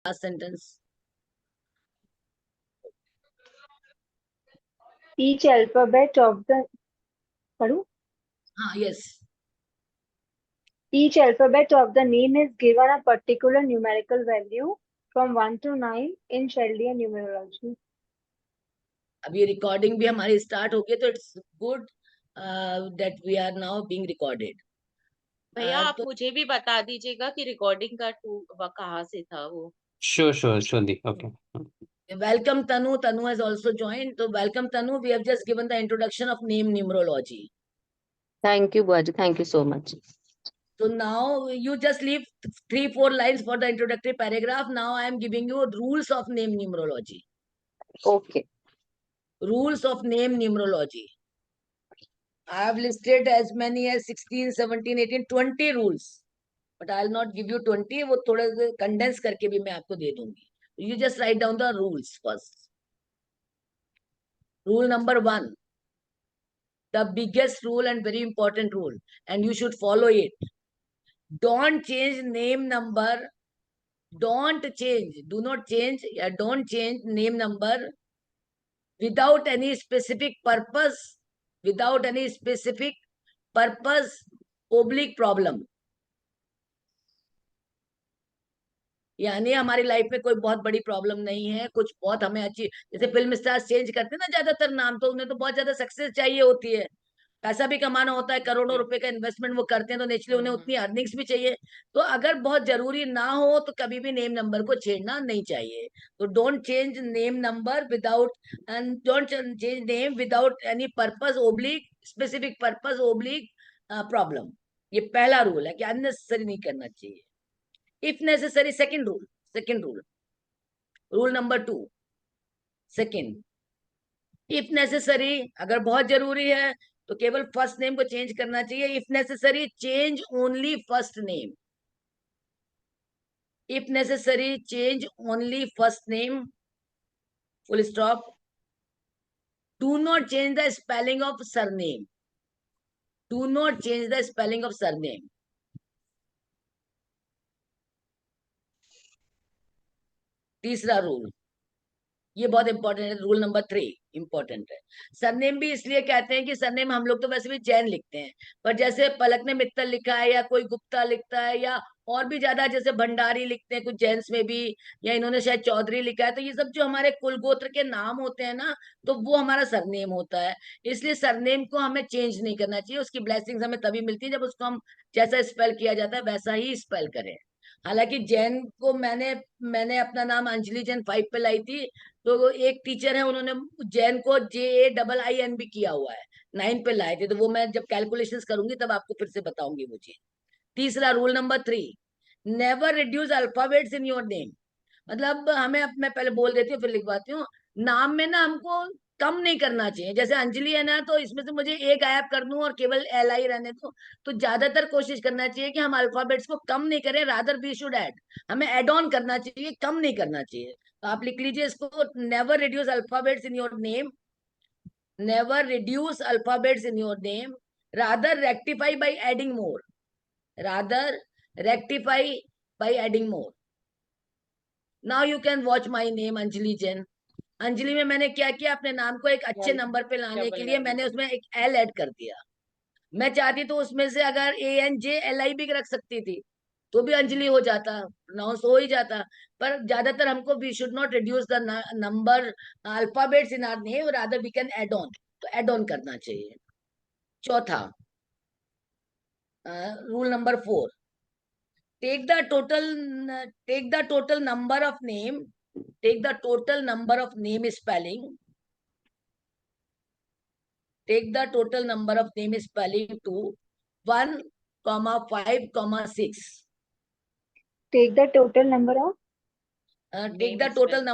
last sentence. Each alphabet of the पढ़ूं? Yes. Each alphabet of the name is given a particular numerical value from 1 to 9 in Chaldean numerology. अब ये recording भी हमारी start हो गई, तो it's good that we are now being recorded. भैया आप तो मुझे भी बता दीजिएगा कि रिकॉर्डिंग का कहाँ से था वो. Sure, Shwandi. Okay. welcome Tanu. Tanu has also joined. So welcome Tanu. We have just given the introduction of name numerology. Thank you, Buaji. Thank you so much. So now you just leave 3-4 lines for the introductory paragraph. Now I am giving you rules of name numerology. Okay. Rules of name numerology. I have listed as many as 16, 17, 18, 20 rules. But I'll not give you 20. वो थोड़ा condense करके भी मैं आपको दे दूंगी. You just write down the rules first. Rule number 1. The biggest rule and very important rule, and you should follow it. Don't change name number. Don't change. Do not change. Don't change name number without any specific purpose. Without any specific purpose. Oblique problem. यानी हमारी life में कोई बहुत बड़ी problem नहीं है, कुछ बहुत हमें अच्छी, जैसे फिल्म स्टार्स चेंज करते हैं ना ज्यादातर नाम, तो उन्हें तो बहुत ज्यादा सक्सेस चाहिए होती है, पैसा भी कमाना होता है, करोड़ों रुपए का इन्वेस्टमेंट वो करते हैं, तो नेचुरली उन्हें उतनी अर्निंग्स भी चाहिए. तो अगर बहुत जरूरी ना हो तो कभी भी नेम नंबर को छेड़ना नहीं चाहिए. तो don't change name number without, and don't change name without any purpose oblique specific purpose oblique problem. ये पहला रूल है कि अननेसेसरी नहीं करना चाहिए. If necessary, second rule. Rule number 2. Second, if necessary, अगर बहुत जरूरी है तो केवल फर्स्ट नेम को चेंज करना चाहिए. If necessary, change only first name. If necessary, change only first name. Full stop. Do not change the spelling of surname. Do not change the spelling of surname. तीसरा rule, ये बहुत important है. Rule number 3 important है. Surname भी इसलिए कहते हैं कि सरनेम हम लोग तो वैसे भी जैन लिखते हैं, पर जैसे पलक ने मित्तल लिखा है या कोई गुप्ता लिखता है या और भी ज्यादा जैसे भंडारी लिखते हैं कुछ जैन्स में भी, या इन्होंने शायद चौधरी लिखा है, तो ये सब जो हमारे कुल गोत्र के नाम होते हैं ना, तो वो हमारा सरनेम होता है. इसलिए सरनेम को हमें चेंज नहीं करना चाहिए. उसकी ब्लेसिंग्स हमें तभी मिलती है जब उसको हम जैसा स्पेल किया जाता है वैसा ही स्पेल करें. हालांकि जैन को मैंने अपना नाम अंजलि जैन 5 पे लाई थी, तो एक टीचर है उन्होंने जैन को JAIIN भी किया हुआ है, 9 पे लाए थे. तो वो मैं जब कैलकुलेशंस करूंगी तब आपको फिर से बताऊंगी वो चीज. तीसरा rule number 3, never reduce alphabets in your name. मतलब हमें, अब मैं पहले बोल देती हूँ फिर लिखवाती हूँ, नाम में ना हमको कम नहीं करना चाहिए. जैसे अंजलि है ना, तो इसमें से मुझे एक गायब कर दूं और केवल LI रहने दो, तो ज्यादातर कोशिश करना चाहिए कि हम अल्फाबेट्स को कम नहीं करें, रादर वी शुड ऐड. हमें एड ऑन करना चाहिए, कम नहीं करना चाहिए. तो आप लिख लीजिए इसको, never reduce alphabets in your name. Never reduce alphabets in your name, rather rectify by adding more. Rather rectify by adding more. Now you can watch my name Anjali Jain. Anjali में मैंने क्या किया, अपने नाम को एक अच्छे नंबर पे लाने के लिए मैंने उसमें एक L ऐड कर दिया. मैं चाहती तो उसमें से अगर ANJLI भी रख सकती थी तो भी अंजलि हो जाता, प्रोनाउंस हो ही जाता. पर ज्यादातर हमको we should not reduce the number alphabets in our name, rather we can add on. तो एड ऑन करना चाहिए. चौथा rule number 4, take the total number of name, take the total number of name spelling, take the total number of name spelling to 1, 5, 6. Take the total number of take the total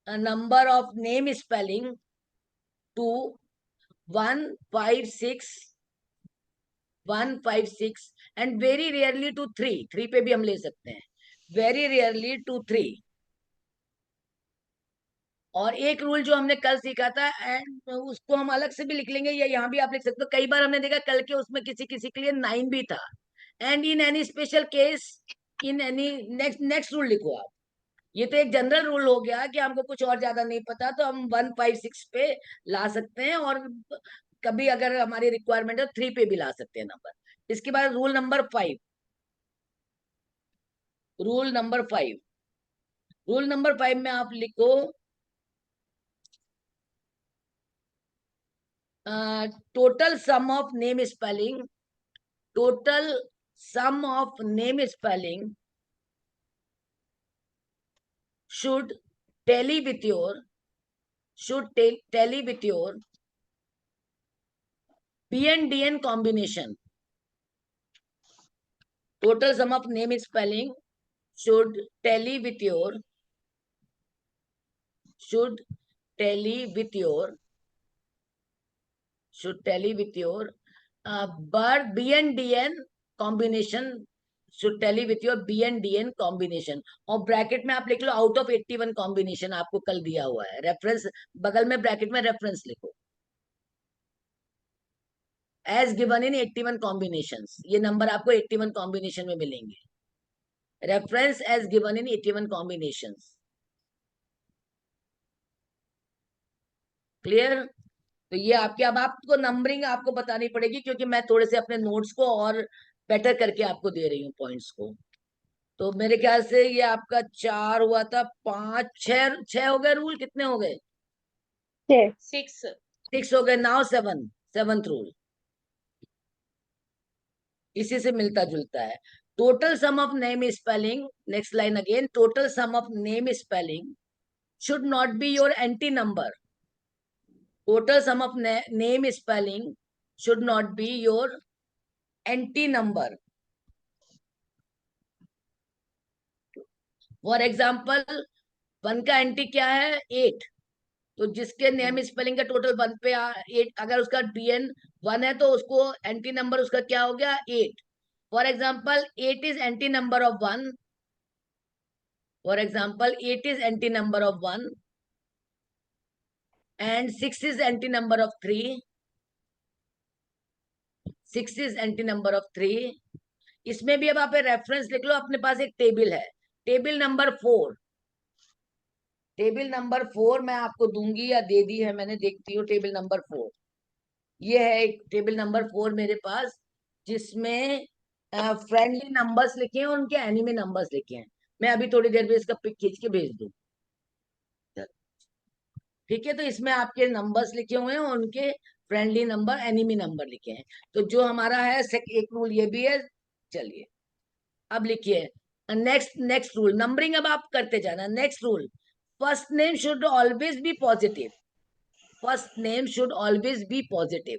number of name spelling to 1, 5, 6, 1, 5, 6 and very rarely to 3. 3 पे भी हम ले सकते हैं. very rarely to 3. और एक rule जो हमने कल सीखा था, एंड उसको हम अलग से भी लिख लेंगे या यहाँ भी आप लिख सकते हो. कई बार हमने देखा कल के उसमें किसी किसी के लिए 9 भी था. And in any special case in any next rule लिखो आप। ये तो एक जनरल रूल हो गया कि हमको कुछ और ज्यादा नहीं पता तो हम 156 पे ला सकते हैं, और कभी अगर हमारी रिक्वायरमेंट है 3 पे भी ला सकते हैं नंबर। इसके बाद rule number 5। Rule number 5, rule number 5 में आप लिखो total sum of name spelling, total sum of name spelling should tally with your PNDN combination. Total sum of name spelling should tally with your but BNDN combination should tally with your BNDN combination. और bracket में आप लिख लो out of 81 combination आपको कल दिया हुआ है, reference बगल में ब्रैकेट में रेफरेंस लिखो, एज गिवन इन 81 कॉम्बिनेशंस। ये नंबर आपको 81 कॉम्बिनेशन में मिलेंगे, reference as given in 81 combinations. Clear? तो ये आपके, अब आपको नंबरिंग आपको बतानी पड़ेगी क्योंकि मैं थोड़े से अपने नोट्स को और बेटर करके आपको दे रही हूँ पॉइंट्स को। तो मेरे ख्याल से ये आपका 4 हुआ था, 5 6 हो गए। रूल कितने हो गए? 6 6 हो गए। नाउ 7th रूल इसी से मिलता जुलता है। Total sum of name spelling, next line again, total sum of name spelling should not be your anti number. Total sum of name spelling should not be your anti number. For example, 1 का anti क्या है? 8। तो जिसके name spelling का total 1 पे 8, अगर उसका DN 1 है तो उसको एंटी नंबर उसका क्या हो गया? 8। For example 8 is anti number of 1। For example 8 is anti number of 1 and 6 is anti number of 3. 6 is anti number of 3. इसमें भी अब आप रेफरेंस लिख लो, अपने पास एक टेबल है, टेबल नंबर 4। टेबल नंबर 4 मैं आपको दूंगी या दे दी है मैंने, देखती हूँ। टेबल नंबर 4 ये है, एक टेबल नंबर 4 मेरे पास, जिसमें फ्रेंडली नंबर्स लिखे हैं और उनके एनिमी नंबर्स लिखे हैं। मैं अभी थोड़ी देर में इसका पिक खींच के भेज दूं, ठीक है? तो इसमें आपके नंबर्स लिखे हुए हैं और उनके फ्रेंडली नंबर, एनिमी नंबर लिखे हैं। तो जो हमारा है एक रूल ये भी है। चलिए अब लिखिए नेक्स्ट रूल, नंबरिंग अब आप करते जाना। Next rule, first name should always be positive. First name should always be positive.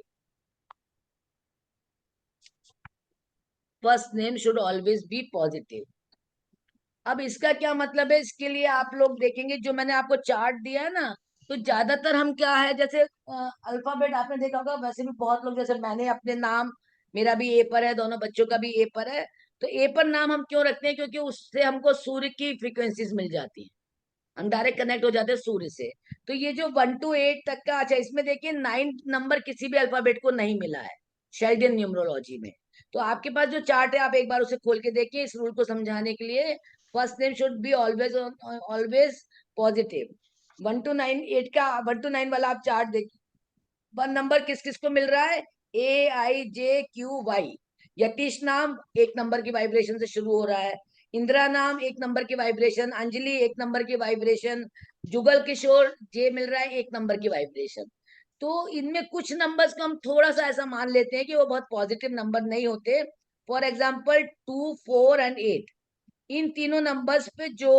First name should always be positive. अब इसका क्या मतलब है? इसके लिए आप लोग देखेंगे जो मैंने आपको चार्ट दिया है ना, तो ज्यादातर हम क्या है, जैसे अल्फाबेट आपने देखा होगा, वैसे भी बहुत लोग, जैसे मैंने अपने नाम, मेरा भी ए पर है, दोनों बच्चों का भी ए पर है। तो ए पर नाम हम क्यों रखते हैं? क्योंकि उससे हमको सूर्य की फ्रीक्वेंसीज मिल जाती है, हम डायरेक्ट कनेक्ट हो जाते हैं सूर्य से। तो ये जो 1 to 8 तक का, अच्छा इसमें देखिए 9th नंबर किसी भी अल्फाबेट को नहीं मिला है शेल्डन न्यूमरोलॉजी में। तो आपके पास जो चार्ट है आप एक बार उसे खोल के देखिए इस रूल को समझाने के लिए। First name should be always positive. 1 to 9, 8 का 1 to 9 वाला आप चार्ट देखिए। 1 नंबर किस किस को मिल रहा है? AIJQY। यतीश नाम 1 नंबर की वाइब्रेशन से शुरू हो रहा है, इंदिरा नाम 1 नंबर की वाइब्रेशन, अंजलि 1 नंबर की वाइब्रेशन, जुगल किशोर जे मिल रहा है 1 नंबर की वाइब्रेशन। तो इनमें कुछ नंबर्स को हम थोड़ा सा ऐसा मान लेते हैं कि वो बहुत पॉजिटिव नंबर नहीं होते। फॉर एग्जाम्पल 2, 4 एंड 8, इन तीनों नंबर्स पे जो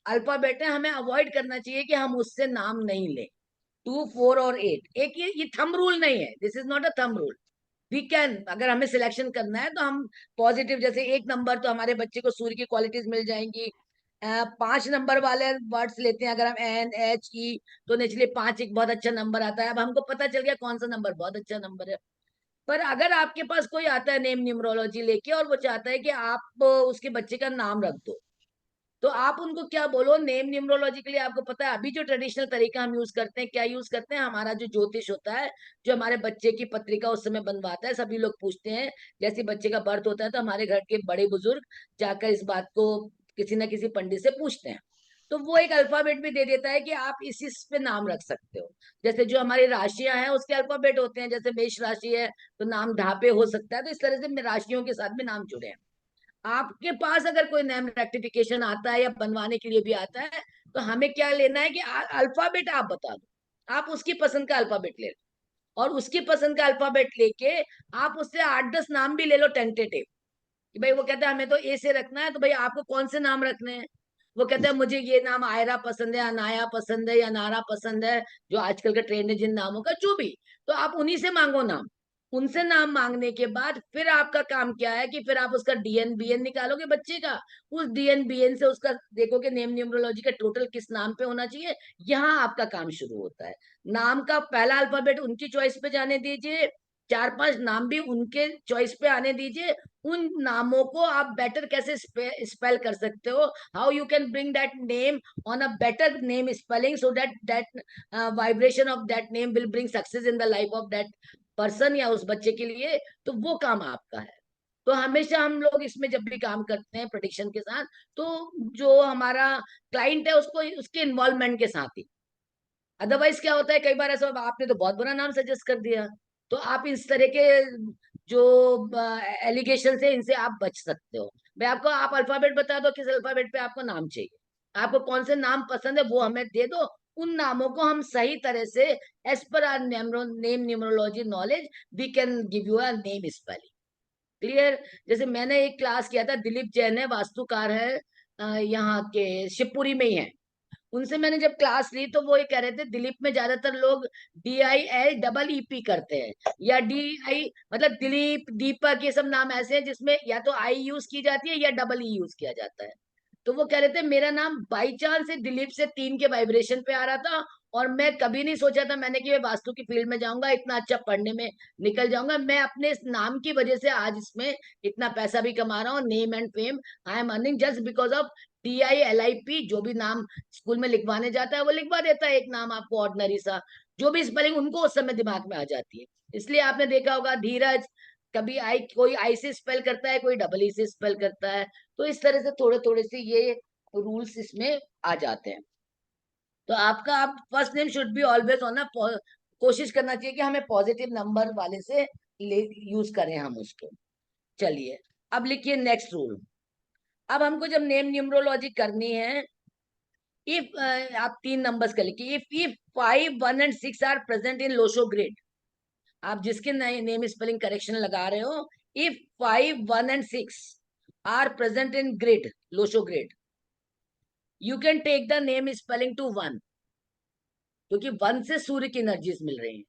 अल्फाबेट है हमें अवॉइड करना चाहिए कि हम उससे नाम नहीं लें। 2, 4 और 8 एक ये थंब रूल नहीं है, this is not a thumb rule. We can, अगर हमें सिलेक्शन करना है तो हम पॉजिटिव, जैसे 1 नंबर तो हमारे बच्चे को सूर्य की क्वालिटीज मिल जाएंगी। 5 नंबर वाले वर्ड्स लेते हैं अगर हम, NHE, तो नेचुरली 5 एक बहुत अच्छा नंबर आता है। अब हमको पता चल गया कौन सा नंबर बहुत अच्छा नंबर है। पर अगर आपके पास कोई आता है नेम न्यूमरोलॉजी लेके और वो चाहता है कि आप उसके बच्चे का नाम रख दो, तो आप उनको क्या बोलो, नेम न्यूमरोलॉजी के लिए आपको पता है अभी जो ट्रेडिशनल तरीका हम यूज करते हैं, क्या यूज करते हैं, हमारा जो ज्योतिष होता है, जो हमारे बच्चे की पत्रिका उस समय बनवाता है, सभी लोग पूछते हैं, जैसे बच्चे का बर्थ होता है तो हमारे घर के बड़े बुजुर्ग जाकर इस बात को किसी न किसी पंडित से पूछते हैं, तो वो एक अल्फाबेट भी दे देता है कि आप इस पे नाम रख सकते हो। जैसे जो हमारी राशियां हैं उसके अल्फाबेट होते हैं, जैसे मेष राशि है तो नाम ढापे हो सकता है, तो इस तरह से राशियों के साथ भी नाम जुड़े हैं। आपके पास अगर कोई नेम रेक्टिफिकेशन आता है या बनवाने के लिए भी आता है, तो हमें क्या लेना है कि अल्फाबेट आप बता दो, आप उसकी पसंद का अल्फाबेट ले लो, और उसकी पसंद का अल्फाबेट लेके आप उससे 8-10 नाम भी ले लो टेंटेटिव, कि भाई वो कहता है हमें तो ए से रखना है, तो भाई आपको कौन से नाम रखने हैं। वो कहता है मुझे ये नाम आयरा पसंद है, अनाया पसंद है, या नारा पसंद है, जो आजकल का ट्रेंड है जिन नामों का, जो भी, तो आप उन्हीं से मांगो नाम। उनसे नाम मांगने के बाद फिर आपका काम क्या है कि फिर आप उसका डीएन बीएन निकालोगे बच्चे का, उस डीएन बीएन से उसका देखोगे नेम न्यूमरोलॉजी का टोटल किस नाम पे होना चाहिए। यहाँ आपका काम शुरू होता है। नाम का पहला अल्फाबेट उनकी चॉइस पे जाने दीजिए, 4-5 नाम भी उनके चॉइस पे आने दीजिए। उन नामों को आप बेटर कैसे स्पेल कर सकते हो, how you can bring that name on a better name spelling, so that that vibration of that name will bring success in the life of that person या उस बच्चे के लिए। तो वो काम आपका है। तो हमेशा हम लोग इसमें जब भी काम करते हैं प्रेडिक्शन के साथ, तो जो हमारा क्लाइंट है उसको उसके इन्वॉल्वमेंट के साथ ही, अदरवाइज क्या होता है कई बार ऐसा आपने तो बहुत बुरा नाम सजेस्ट कर दिया, तो आप इस तरह के जो एलिगेशन है इनसे आप बच सकते हो। मैं आपको, आप अल्फाबेट बता दो किस अल्फाबेट पे आपको नाम चाहिए, आपको कौन से नाम पसंद है वो हमें दे दो, उन नामों को हम सही तरह से as per our name numerology knowledge we can give you a name spelling. Clear. जैसे मैंने एक क्लास किया था, दिलीप जैन है, वास्तुकार है, यहाँ के शिवपुरी में ही है। उनसे मैंने जब क्लास ली तो वो ये कह रहे थे दिलीप में ज्यादातर लोग DIL EE करते हैं, या DI मतलब दिलीप दीपक, ये सब नाम ऐसे हैं जिसमें या तो आई यूज की जाती है या EE यूज किया जाता है। तो वो कह रहे थे मेरा नाम बाई चांस से दिलीप से 3 के वाइब्रेशन पे आ रहा था, और मैं कभी नहीं सोचा था मैंने कि मैं वास्तु की फील्ड में जाऊंगा, इतना अच्छा पढ़ने में निकल जाऊंगा, मैं अपने इस नाम की वजह से आज इसमें इतना पैसा भी कमा रहा हूँ, name and fame I am earning just because of DILIP। जो भी नाम स्कूल में लिखवाने जाता है वो लिखवा देता है एक नाम आपको ऑर्डिनरी सा, जो भी स्पेलिंग उनको उस समय दिमाग में आ जाती है। इसलिए आपने देखा होगा धीरज, कभी आई, कोई आई से स्पेल करता है, कोई डबल ई से स्पेल करता है। तो इस तरह से थोड़े थोड़े से ये रूल्स इसमें आ जाते हैं। तो आपका, आप first name should be always on, कोशिश करना चाहिए कि हमें पॉजिटिव नंबर वाले से ले यूज करें हम उसको। चलिए अब लिखिए नेक्स्ट रूल। अब हमको जब नेम न्यूमरोलॉजी करनी है, इफ आप 3 नंबर्स का लिखिए, if 5, 1 and 6 are present in Lo Shu grid, आप जिसके नेम स्पेलिंग करेक्शन लगा रहे हो, if 5, 1 and 6 are present in grid, Lo Shu grid, you can take the name spelling to 1, क्योंकि 1 से सूर्य की एनर्जीज मिल रही है।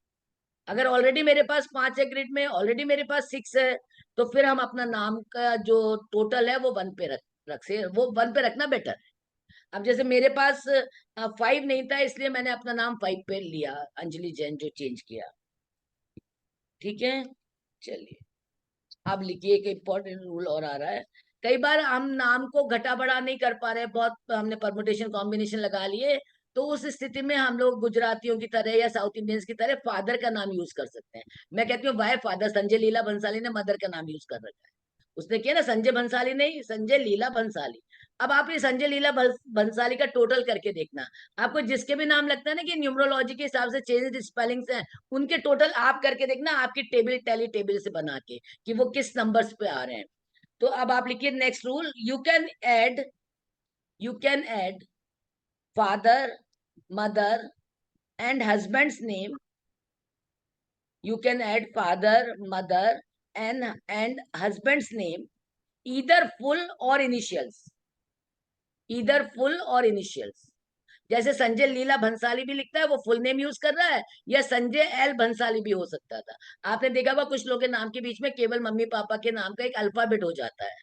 अगर ऑलरेडी मेरे पास 5 है ग्रिड में, ऑलरेडी मेरे पास 6 है, तो फिर हम अपना नाम का जो टोटल है वो 1 पे रख से वो 1 पे रखना बेटर है। अब जैसे मेरे पास 5 नहीं था, इसलिए मैंने अपना नाम 5 पे लिया, अंजलि जैन जो चेंज किया। ठीक है, चलिए अब लिखिए एक इम्पोर्टेंट रूल और आ रहा है। कई बार हम नाम को घटा बढ़ा नहीं कर पा रहे, बहुत हमने परमुटेशन कॉम्बिनेशन लगा लिए, तो उस स्थिति में हम लोग गुजरातियों की तरह या साउथ इंडियंस की तरह फादर का नाम यूज कर सकते हैं। मैं कहती हूँ वाई फादर, संजय लीला भंसाली ने मदर का नाम यूज कर रखा है, उसने किया ना, संजय भंसाली नहीं, संजय लीला भंसाली। अब आप ये संजय लीला भंसाली का टोटल करके देखना, आपको जिसके भी नाम लगता है ना कि न्यूमरोलॉजी के हिसाब से चेंज स्पेलिंग्स हैं, उनके टोटल आप करके देखना, आपकी टेबल टैली टेबल से बना के कि वो किस नंबर्स पे आ रहे हैं। तो अब आप लिखिए next rule, you can add father, mother and husband's name, you can add father, mother and husband's name, either full or initials, either full or initials। जैसे संजय लीला भंसाली भी लिखता है, वो फुल नेम यूज कर रहा है, या संजय एल भंसाली भी हो सकता था। आपने देखा होगा कुछ लोगों के नाम के बीच में केवल मम्मी पापा के नाम का एक अल्फाबेट हो जाता है,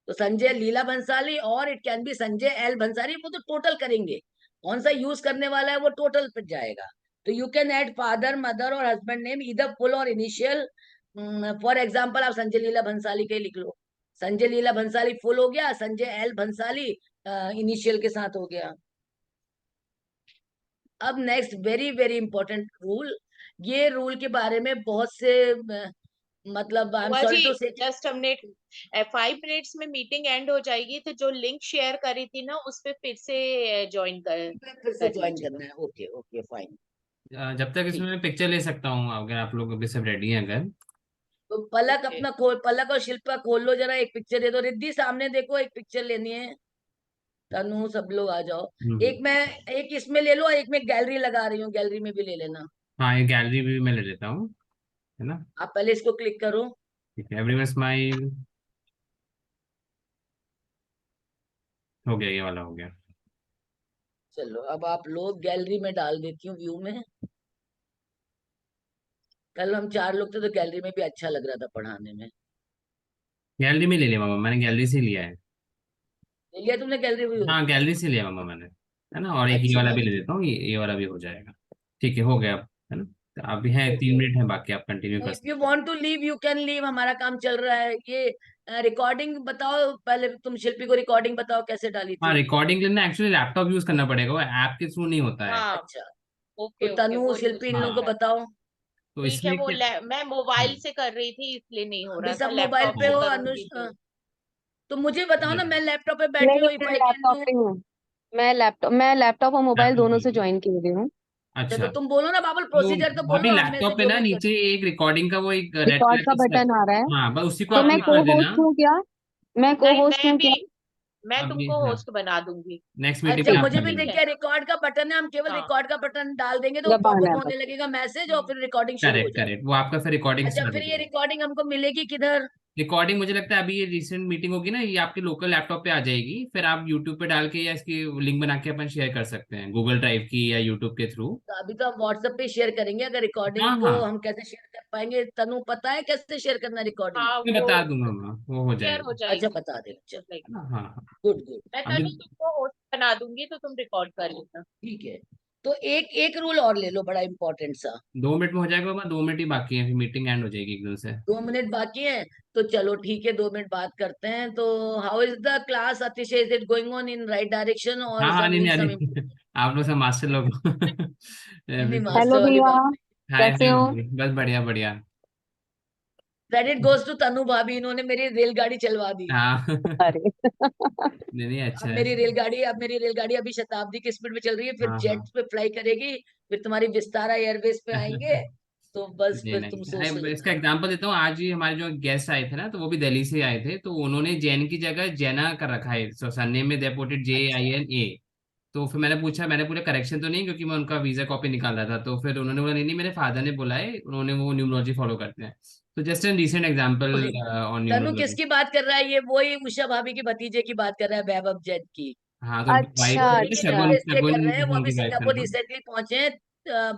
तो संजय लीला भंसाली और it can be Sanjay L Bhansali, वो तो टोटल करेंगे, कौन सा यूज करने वाला है वो टोटल पे जाएगा। तो you can add father, mother और हस्बैंड नेम इधर फुल और इनिशियल। फॉर एग्जाम्पल आप संजय लीला भंसाली के लिख लो, संजय लीला भंसाली फुल हो गया, संजय एल भंसाली इनिशियल के साथ हो गया। अब next very very important rule, ये रूल के बारे में बहुत से मतलब आई एम बुआ सॉरी जी टू से जस्ट हमने 5 मिनट्स में मीटिंग एंड हो जाएगी, तो जो लिंक शेयर करी थी ना उस पे फिर से ज्वाइन कर फिर से कर ज्वाइन लीजिएगा। करना है। Okay okay fine. जब तक इसमें मैं पिक्चर ले सकता हूँ अगर आप लोग अभी सब रेडी हैं अगर। तो पलक ओके अपना खोल, पलक और शिल्पा खोल लो जरा, एक पिक्चर दे दो। रिद्धि सामने देखो, एक पिक्चर लेनी है। तनु सब लोग आ जाओ। एक मैं एक इसमें ले लो, एक में गैलरी लगा रही हूँ, गैलरी में भी ले लेना। हाँ ये गैलरी भी मैं ले लेता हूँ, है ना। आप पहले इसको क्लिक करो। ठीक है, एवरीवन स्माइल। हो गया, ये वाला हो गया। चलो अब आप लोग गैलरी में डाल देती हूँ, व्यू में। कल हम 4 लोग थे तो गैलरी में भी अच्छा लग रहा था पढ़ाने में। गैलरी में ले लिया मामा, मैंने गैलरी से लिया है। ले लिया तुमने गैलरी व्यू? हाँ गैलरी से लिया मामा मैंने, है ना। और एक ये अच्छी वाला बात भी ले है। लेता हूँ, ये वाला भी हो जाएगा। ठीक है, हो गया अब, है ना। तो अभी है ओके 3 मिनट है बाकी, आप कंटिन्यू कर इफ यू सकते हैं। Want to leave you can leave, हमारा काम चल रहा है। ये रिकॉर्डिंग बताओ पहले, तुम शिल्पी को रिकॉर्डिंग बताओ कैसे डाली हाँ थी। रिकॉर्डिंग के लिए ना एक्चुअली लैपटॉप यूज करना पड़ेगा, वो ऐप के थ्रू नहीं होता है। हाँ अच्छा, तो ओके ओके तनु वो यूज शिल्पी इन लोगों करना को है। बताओ। तो ठीक है इसमें वो क्या। मैं मोबाइल हम्म, से कर रही थी इसलिए नहीं हो अभी रहा था, सब मोबाइल लैपटॉप पे से हो करूंगी अनुष, तो। तो मुझे बताओ ना, चलो। मैं लैपटॉप पे बैठी नहीं, हूँ, इफ मैं आई कैन लैपटॉप डू। पे हूँ। मैं लैपटॉप और मोबाइल लैपटॉप दोनों पे से हो। ज्वाइन किए हुए हूँ। अच्छा तो अच्छा, तुम बोलो ना बाबुल, तो प्रोसीजर तो भाभी बोलो, हम में से लैपटॉप पे जो ना भी कर। नीचे एक रिकॉर्डिंग का वो एक रेड रिकॉर्ड कलर का का बटन आ रहा है। हाँ बस उसी को तो आप मैं क्लिक को कर देना। होस्ट हूँ क्या? मैं को नहीं होस्ट हूँ क्या? मैं अब ये तुमको हाँ, होस्ट बना दूंगी। नेक्स्ट मीटिंग अच्छा में आप मुझे कर भी लेना। ठीक दिख है गया, रिकॉर्ड का बटन है, हम केवल हाँ। रिकॉर्ड का बटन डाल देंगे तो दबाना है पॉपअप होने बस। लगेगा मैसेज, और हम्म, फिर रिकॉर्डिंग शुरू हो करेक्ट जाएगी। करेक्ट, वो आपका फिर रिकॉर्डिंग अच्छा स्टार्ट हो फिर ये जाएगी। रिकॉर्डिंग हमको मिलेगी किधर? रिकॉर्डिंग मुझे लगता है अभी ये रिसेंट मीटिंग होगी ना, ये आपके लोकल लैपटॉप पे आ जाएगी, फिर आप यूट्यूब पे डाल के या इसकी लिंक बना के अपन शेयर कर सकते हैं गूगल ड्राइव की या यूट्यूब के थ्रू। तो अभी तो हम व्हाट्सएप पे शेयर करेंगे, अगर रिकॉर्डिंग हाँ को हाँ, हम कैसे शेयर कर पाएंगे? तनु पता है कैसे शेयर करना रिकॉर्डिंग? हाँ मैं वो बता दूंगा मैं, वो हो शेयर जाएगा। हो अच्छा जाएगी। बता दे, चल। लाइक है ना, हाँ हाँ। मैं गुड। अभी तनु तुमको होस्ट बना दूंगी तो तुम रिकॉर्ड कर लेना। ठीक है, तो एक एक रूल और ले लो, बड़ा इंपॉर्टेंट सा। 2 मिनट में हो जाएगा बाबा, 2 मिनट ही बाकी है, फिर मीटिंग एंड हो जाएगी एकदम से। 2 मिनट बाकी है, तो चलो ठीक है, 2 मिनट बात करते हैं। तो how is the class Atish, is it going on in right direction और हाँ हाँ, सम नहीं नहीं, नीड सम अरे आप लोग सब मास्टर लोग नहीं, बिल्कुल। हेलो मास्टर वाली भैया, बात। हाय कैसे हाय हो? भाभी, बस बढ़िया बढ़िया। क्रेडिट गोज टू तनु भाभी, इन्होंने मेरी रेलगाड़ी चलवा दी। हाँ अरे नहीं नहीं, अच्छा अब है। मेरी रेलगाड़ी अब मेरी रेलगाड़ी अभी शताब्दी की स्पीड में चल रही है, फिर हाँ हाँ। जेट पे फ्लाई करेगी, फिर तुम्हारी विस्तारा एयरवेज पे आएंगे, तो बस नहीं फिर तुम नहीं, सोच इसका लेना। एग्जांपल देता हूँ। आज ही हमारे जो गेस्ट आए थे ना, तो वो भी दिल्ली से आए थे, तो उन्होंने जैन की जगह जैना कर रखा है, सो सरनेम में दे पुट इट अच्छा JINA। तो फिर मैंने पूछा, मैंने पूरे करेक्शन तो नहीं, क्योंकि मैं उनका वीजा कॉपी निकाल रहा था, तो फिर उन्होंने बोला नहीं नहीं, मेरे फादर ने बोला है, उन्होंने वो न्यूमरोलॉजी फॉलो करते हैं। तो just an recent example okay. On Tanu numerology. किसकी बात कर रहा है? ये वही उषा भाभी की भतीजे की बात कर रहा है, वैभव जैन की। हाँ तो अच्छा वाइफ वो है, उन्हीं की अच्छा। जगह शगुन इसलिए कर शगुन रहे हैं, वो अभी उनकी वाइफ है सिंगापुर ना। रिसेंटली पहुंचे हैं।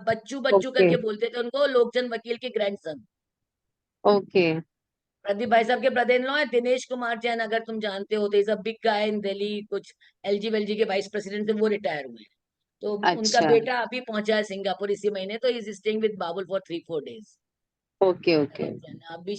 बच्चू बच्चू ओके करके बोलते थे उनको, लोकचंद वकील के ग्रैंडसन। ओके। प्रदीप भाई साहब के ब्रदर इन लॉ है, दिनेश कुमार जैन, अगर तुम जानते हो तो इज अ बिग गाय इन दिल्ली, कुछ LG वेलजी के वाइस प्रेसिडेंट थे, वो रिटायर हुए हैं। तो उनका अच्छा। बेटा अभी पहुंचा है सिंगापुर इसी महीने, तो is staying with Babul for 3-4 days. Okay okay. आप भी